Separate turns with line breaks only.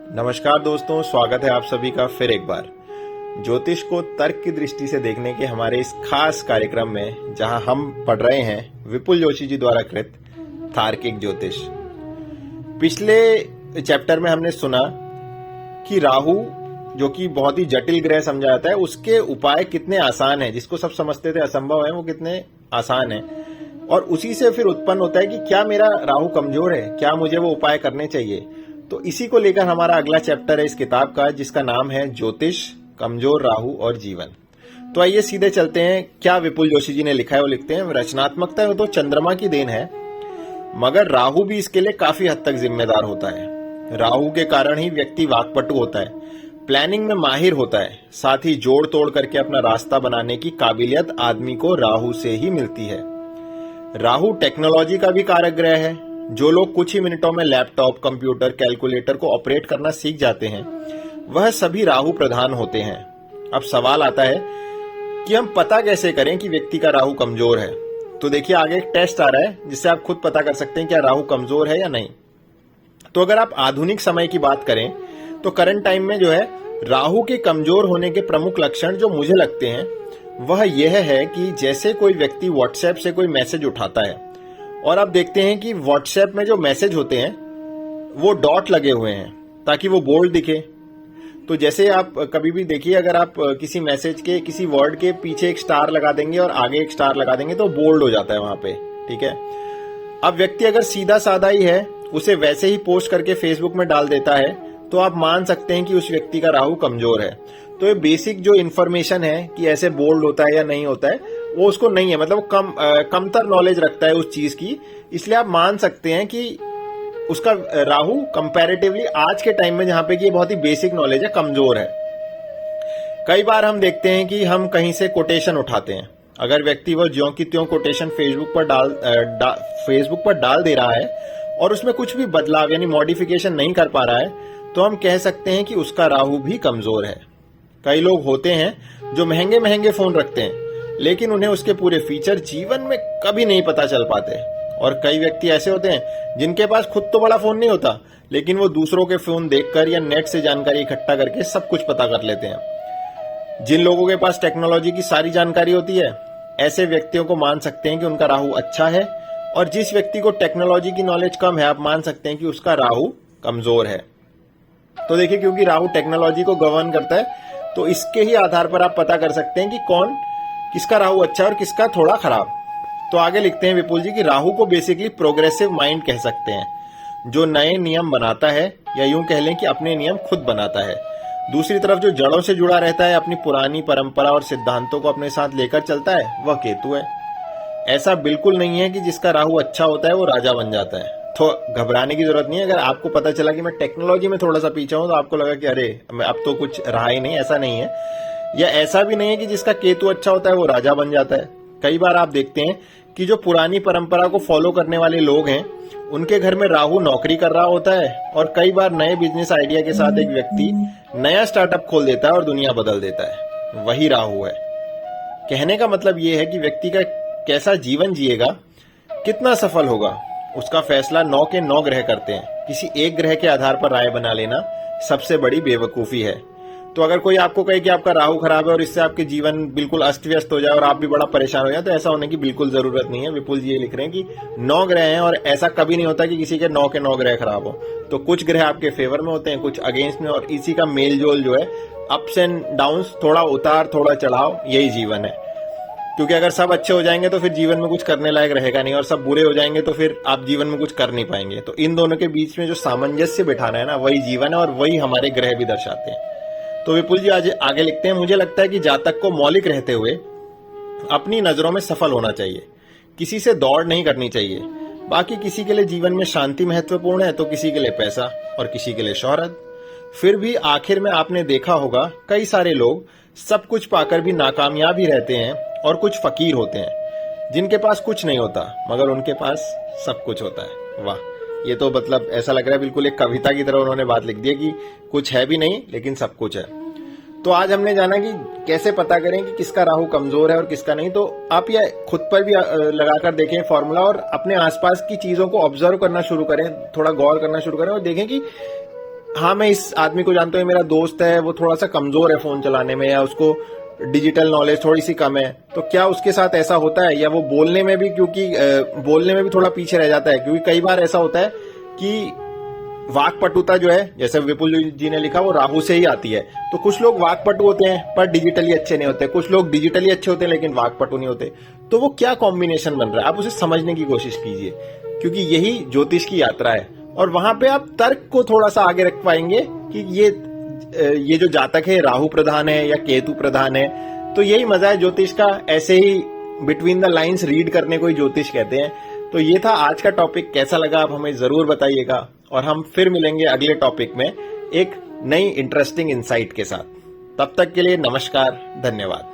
नमस्कार दोस्तों, स्वागत है आप सभी का फिर एक बार ज्योतिष को तर्क की दृष्टि से देखने के हमारे इस खास कार्यक्रम में, जहां हम पढ़ रहे हैं विपुल जोशी जी द्वारा कृत तार्किक ज्योतिष। पिछले चैप्टर में हमने सुना कि राहु, जो कि बहुत ही जटिल ग्रह समझा जाता है, उसके उपाय कितने आसान हैं। जिसको सब समझते थे असंभव है, वो कितने आसान है। और उसी से फिर उत्पन्न होता है कि क्या मेरा राहु कमजोर है, क्या मुझे वो उपाय करने चाहिए। तो इसी को लेकर हमारा अगला चैप्टर है इस किताब का, जिसका नाम है ज्योतिष, कमजोर राहु और जीवन। तो आइए सीधे चलते हैं, क्या विपुल जोशी जी ने लिखा है वो लिखते हैं। रचनात्मकता तो चंद्रमा की देन है, मगर राहु भी इसके लिए काफी हद तक जिम्मेदार होता है। राहु के कारण ही व्यक्ति वाकपटु होता है, प्लानिंग में माहिर होता है, साथ ही जोड़ तोड़ करके अपना रास्ता बनाने की काबिलियत आदमी को राहु से ही मिलती है। राहु टेक्नोलॉजी का भी कारक ग्रह है। जो लोग कुछ ही मिनटों में लैपटॉप, कंप्यूटर, कैलकुलेटर को ऑपरेट करना सीख जाते हैं, वह सभी राहु प्रधान होते हैं। अब सवाल आता है कि हम पता कैसे करें कि व्यक्ति का राहु कमजोर है। तो देखिए, आगे एक टेस्ट आ रहा है जिससे आप खुद पता कर सकते हैं क्या राहु कमजोर है या नहीं। तो अगर आप आधुनिक समय की बात करें तो करंट टाइम में जो है, राहु के कमजोर होने के प्रमुख लक्षण जो मुझे लगते हैं वह यह है कि जैसे कोई व्यक्ति व्हाट्सएप से कोई मैसेज उठाता है और आप देखते हैं कि व्हाट्सएप में जो मैसेज होते हैं वो डॉट लगे हुए हैं ताकि वो बोल्ड दिखे। तो जैसे आप कभी भी देखिए, अगर आप किसी मैसेज के, किसी वर्ड के पीछे एक स्टार लगा देंगे और आगे एक स्टार लगा देंगे तो बोल्ड हो जाता है वहां पे, ठीक है। अब व्यक्ति अगर सीधा साधा ही है, उसे वैसे ही पोस्ट करके फेसबुक में डाल देता है, तो आप मान सकते हैं कि उस व्यक्ति का राहु कमजोर है। तो ये बेसिक जो इन्फॉर्मेशन है कि ऐसे बोल्ड होता है या नहीं होता है, वो उसको नहीं है, मतलब वो कमतर नॉलेज रखता है उस चीज की। इसलिए आप मान सकते हैं कि उसका राहु कंपैरेटिवली आज के टाइम में, जहां पे कि ये बहुत ही बेसिक नॉलेज है, कमजोर है। कई बार हम देखते हैं कि हम कहीं से कोटेशन उठाते हैं, अगर व्यक्ति वो ज्यों की त्यों कोटेशन फेसबुक पर डाल दे रहा है और उसमें कुछ भी बदलाव यानी मॉडिफिकेशन नहीं कर पा रहा है, तो हम कह सकते हैं कि उसका राहु भी कमजोर है। कई लोग होते हैं जो महंगे महंगे फोन रखते हैं, लेकिन उन्हें उसके पूरे फीचर जीवन में कभी नहीं पता चल पाते। और कई व्यक्ति ऐसे होते हैं जिनके पास खुद तो बड़ा फोन नहीं होता, लेकिन वो दूसरों के फोन देखकर या नेट से जानकारी इकट्ठा करके सब कुछ पता कर लेते हैं। जिन लोगों के पास टेक्नोलॉजी की सारी जानकारी होती है, ऐसे व्यक्तियों को मान सकते हैं कि उनका राहु अच्छा है, और जिस व्यक्ति को टेक्नोलॉजी की नॉलेज कम है, आप मान सकते हैं कि उसका राहु कमजोर है। तो देखिए, क्योंकि राहु टेक्नोलॉजी को गवर्न करता है, तो इसके ही आधार पर आप पता कर सकते हैं कि किसका राहु अच्छा है और किसका थोड़ा खराब। तो आगे लिखते हैं विपुल जी कि राहु को बेसिकली प्रोग्रेसिव माइंड कह सकते हैं, जो नए नियम बनाता है, या यूं कह लें कि अपने नियम खुद बनाता है। दूसरी तरफ जो जड़ों से जुड़ा रहता है, अपनी पुरानी परंपरा और सिद्धांतों को अपने साथ लेकर चलता है, वह केतु है। ऐसा बिल्कुल नहीं है कि जिसका राहु अच्छा होता है वो राजा बन जाता है। तो घबराने की जरूरत नहीं है। अगर आपको पता चला कि मैं टेक्नोलॉजी में थोड़ा सा पीछे हूं, तो आपको लगा कि अरे अब तो कुछ रहा ही नहीं, ऐसा नहीं है। या ऐसा भी नहीं है कि जिसका केतु अच्छा होता है वो राजा बन जाता है। कई बार आप देखते हैं कि जो पुरानी परंपरा को फॉलो करने वाले लोग हैं, उनके घर में राहु नौकरी कर रहा होता है, और कई बार नए बिजनेस आइडिया के साथ एक व्यक्ति नया स्टार्टअप खोल देता है और दुनिया बदल देता है। वही राहु है। कहने का मतलब यह है कि व्यक्ति का कैसा जीवन जिएगा, कितना सफल होगा, उसका फैसला 9 के 9 ग्रह करते हैं। किसी एक ग्रह के आधार पर राय बना लेना सबसे बड़ी बेवकूफी है। तो अगर कोई आपको कहे कि आपका राहु खराब है और इससे आपके जीवन बिल्कुल अस्त व्यस्त हो जाए और आप भी बड़ा परेशान हो जाए, तो ऐसा होने की बिल्कुल जरूरत नहीं है। विपुल जी ये लिख रहे हैं कि 9 ग्रह हैं, और ऐसा कभी नहीं होता कि किसी के 9 के 9 ग्रह खराब हो। तो कुछ ग्रह आपके फेवर में होते हैं, कुछ अगेंस्ट में, और इसी का मेल जोल जो है, अप्स एंड डाउन्स, थोड़ा उतार थोड़ा चढ़ाव, यही जीवन है। क्योंकि अगर सब अच्छे हो जाएंगे तो फिर जीवन में कुछ करने लायक रहेगा नहीं, और सब बुरे हो जाएंगे तो फिर आप जीवन में कुछ कर नहीं पाएंगे। तो इन दोनों के बीच में जो सामंजस्य बिठाना है ना, वही जीवन है, और वही हमारे ग्रह भी दर्शाते हैं। तो विपुल जी आज आगे लिखते हैं, मुझे लगता है कि जातक को मौलिक रहते हुए अपनी नजरों में सफल होना चाहिए, किसी से दौड़ नहीं करनी चाहिए। बाकी किसी के लिए जीवन में शांति महत्वपूर्ण है, तो किसी के लिए पैसा और किसी के लिए शोहरत। फिर भी आखिर में आपने देखा होगा, कई सारे लोग सब कुछ पाकर भी नाकामयाब ही रहते हैं, और कुछ फकीर होते हैं जिनके पास कुछ नहीं होता मगर उनके पास सब कुछ होता है। वाह, ये तो मतलब ऐसा लग रहा है बिल्कुल एक कविता की तरह उन्होंने बात लिख दी है कि कुछ है भी नहीं लेकिन सब कुछ है। तो आज हमने जाना कि कैसे पता करें कि किसका राहु कमजोर है और किसका नहीं। तो आप ये खुद पर भी लगाकर देखें फॉर्मूला, और अपने आसपास की चीजों को ऑब्जर्व करना शुरू करें, थोड़ा गौर करना शुरू करें, और देखें कि हाँ मैं इस आदमी को जानता हूँ, मेरा दोस्त है, वो थोड़ा सा कमजोर है फोन चलाने में, या उसको डिजिटल नॉलेज थोड़ी सी कम है, तो क्या उसके साथ ऐसा होता है? या वो बोलने में भी, क्योंकि बोलने में भी थोड़ा पीछे रह जाता है, क्योंकि कई बार ऐसा होता है कि वाकपटुता जो है, जैसे विपुल जी ने लिखा, वो राहु से ही आती है। तो कुछ लोग वाकपटु होते हैं पर डिजिटली अच्छे नहीं होते, कुछ लोग डिजिटली अच्छे होते हैं लेकिन वाकपटु नहीं होते। तो वो क्या कॉम्बिनेशन बन रहा है, आप उसे समझने की कोशिश कीजिए, क्योंकि यही ज्योतिष की यात्रा है। और वहां पे आप तर्क को थोड़ा सा आगे रख पाएंगे कि ये जो जातक है राहु प्रधान है या केतु प्रधान है। तो यही मजा है ज्योतिष का, ऐसे ही बिटवीन द लाइंस रीड करने को ही ज्योतिष कहते हैं। तो ये था आज का टॉपिक, कैसा लगा आप हमें जरूर बताइएगा, और हम फिर मिलेंगे अगले टॉपिक में एक नई इंटरेस्टिंग इंसाइट के साथ। तब तक के लिए नमस्कार, धन्यवाद।